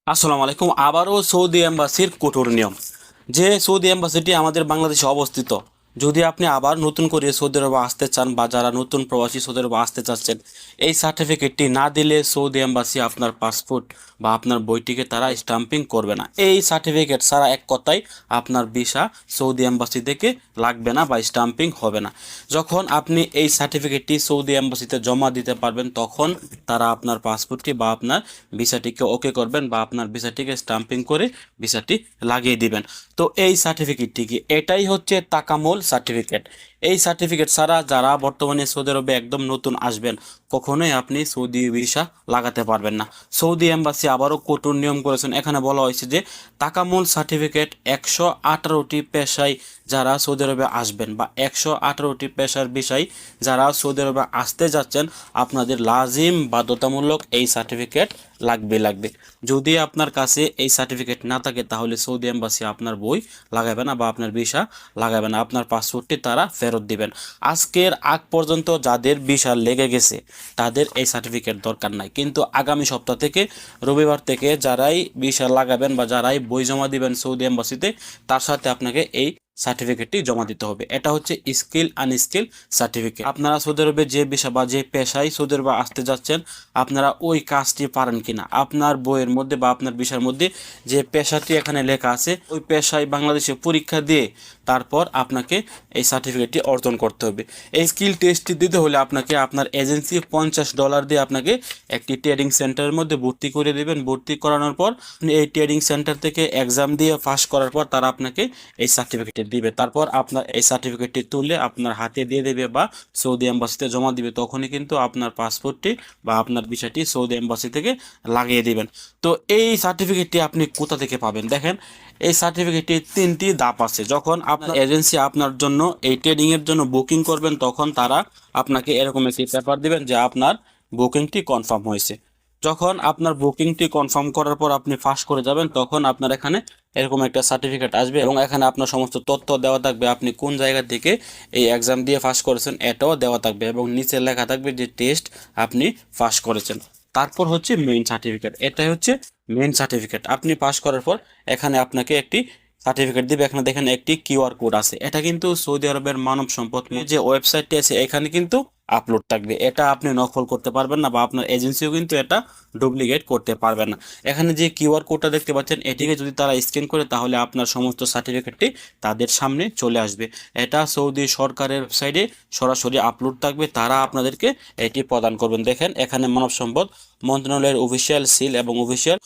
আসসালামু আলাইকুম। আবারও সৌদি এম্বাসির কঠোর নিয়ম, যে সৌদি এম্বাসিটি আমাদের বাংলাদেশে অবস্থিত। যদি আপনি আবার নতুন করে সৌদি আরবে আসতে চান বা যারা নতুন প্রবাসী সৌদি আরবে আসতে চাচ্ছেন, এই সার্টিফিকেটটি না দিলে সৌদি এম্বাসি আপনার পাসপোর্ট বা আপনার বইটিকে তারা স্টাম্পিং করবে না। এই সার্টিফিকেট ছাড়া এক কথায় আপনার ভিসা সৌদি এম্বাসি থেকে লাগবে না বা স্টাম্পিং হবে না। যখন আপনি এই সার্টিফিকেটটি সৌদি এম্বাসিতে জমা দিতে পারবেন, তখন তারা আপনার পাসপোর্টটি বা আপনার ভিসাটিকে ওকে করবেন বা আপনার ভিসাটিকে স্টাম্পিং করে ভিসাটি লাগিয়ে দিবেন। তো এই সার্টিফিকেটটি কি, এটাই হচ্ছে তাকামুল সার্টিফিকেট। এই সার্টিফিকেট ছাড়া যারা বর্তমানে সৌদি আরবে একদম নতুন আসবেন, কখনোই আপনি সৌদি ভিসা লাগাতে পারবেন না। সৌদি এম্বাসি আবারও কঠোর নিয়ম করেছেন। এখানে বলা হয়েছে যে তাকামুল সার্টিফিকেট 118টি পেশায় যারা সৌদি আরবে আসবেন বা 118টি পেশার বিষয় যারা সৌদি আরবে আসতে যাচ্ছেন, আপনাদের লাজিম বাধ্যতামূলক এই সার্টিফিকেট লাগবে। যদি আপনার কাছে এই সার্টিফিকেট না থাকে, তাহলে সৌদি এম্বাসি আপনার বই লাগাবে না বা আপনার ভিসা লাগাবে না, আপনার পাসপোর্টটি তারা ফেরত দিবেন। আজকের আগ পর্যন্ত যাদের ভিসা লেগে গেছে তাদের এই সার্টিফিকেট দরকার নাই, কিন্তু আগামী সপ্তাহ থেকে রবিবার থেকে যারাই ভিসা লাগাবেন বা যারাই বই জমা দিবেন সৌদি এম্বাসিতে, তার সাথে আপনাকে এই সার্টিফিকেটটি জমা দিতে হবে। এটা হচ্ছে স্কিল আনস্কিল সার্টিফিকেট। আপনারা সৌদি আরবে যে বিষয় বা যে পেশায় সৌদি আরবে আসতে যাচ্ছেন, আপনারা ওই কাজটি পারেন কিনা, আপনার বইয়ের মধ্যে বা আপনার বিষয়ের মধ্যে যে পেশাটি এখানে লেখা আছে, ওই পেশায় বাংলাদেশে পরীক্ষা দিয়ে তারপর আপনাকে এই সার্টিফিকেটটি অর্জন করতে হবে। এই স্কিল টেস্টটি দিতে হলে আপনাকে আপনার এজেন্সি $50 দিয়ে আপনাকে একটি ট্রেডিং সেন্টারের মধ্যে ভর্তি করে দেবেন। ভর্তি করানোর পর আপনি এই ট্রেডিং সেন্টার থেকে এক্সাম দিয়ে পাস করার পর তারা আপনাকে এই সার্টিফিকেটটি দিবে। তারপর আপনার এই সার্টিফিকেটটি তুলে আপনার হাতে দিয়ে দেবে বা সৌদি এম্বাসিতে জমা দিবে। তখনই কিন্তু আপনার পাসপোর্টটি বা আপনার বিষয়টি সৌদি এম্বাসি থেকে লাগিয়ে দিবেন। তো এই সার্টিফিকেটটি আপনি কোথা থেকে পাবেন? দেখেন, এই সার্টিফিকেটটি 3টি ধাপ আছে। যখন আপনার এজেন্সি আপনার জন্য এই ট্রেডিং এর জন্য বুকিং করবেন, তখন তারা আপনাকে এরকম একটি পেপার দিবেন যে আপনার বুকিংটি কনফার্ম হয়েছে। যখন আপনার বুকিংটি কনফার্ম করার পর আপনি পাস করে যাবেন, তখন আপনার এখানে এরকম একটা সার্টিফিকেট আসবে এবং এখানে আপনার সমস্ত তথ্য দেওয়া থাকবে। আপনি কোন জায়গা থেকে এই এক্সাম দিয়ে পাস করেছেন এটাও দেওয়া থাকবে এবং নিচে লেখা থাকবে যে টেস্ট আপনি পাস করেছেন। তারপর হচ্ছে মেইন সার্টিফিকেট। এটাই হচ্ছে মেইন সার্টিফিকেট। আপনি পাস করার পর এখানে আপনাকে একটি সার্টিফিকেট দিবে। এখানে দেখেন একটি কিউআর কোড আছে। এটা কিন্তু সৌদি আরবের মানব সম্পদ যে ওয়েবসাইটটি আছে এখানে কিন্তু আপলোড থাকবে। এটা আপনি নকল করতে পারবেন না বা আপনার এজেন্সিও কিন্তু এটা ডুপ্লিকেট করতে পারবেন না। এখানে যে কিউআর কোডটা দেখতে পাচ্ছেন, এটিকে যদি তারা স্ক্যান করে তাহলে আপনার সমস্ত সার্টিফিকেটটি তাদের সামনে চলে আসবে। এটা সৌদি সরকারের ওয়েবসাইটে সরাসরি আপলোড থাকবে, তারা আপনাদেরকে এটি প্রদান করবেন। দেখেন এখানে মানব সম্পদ মন্ত্রণালয়ের অফিসিয়াল সিল এবং অফিসিয়াল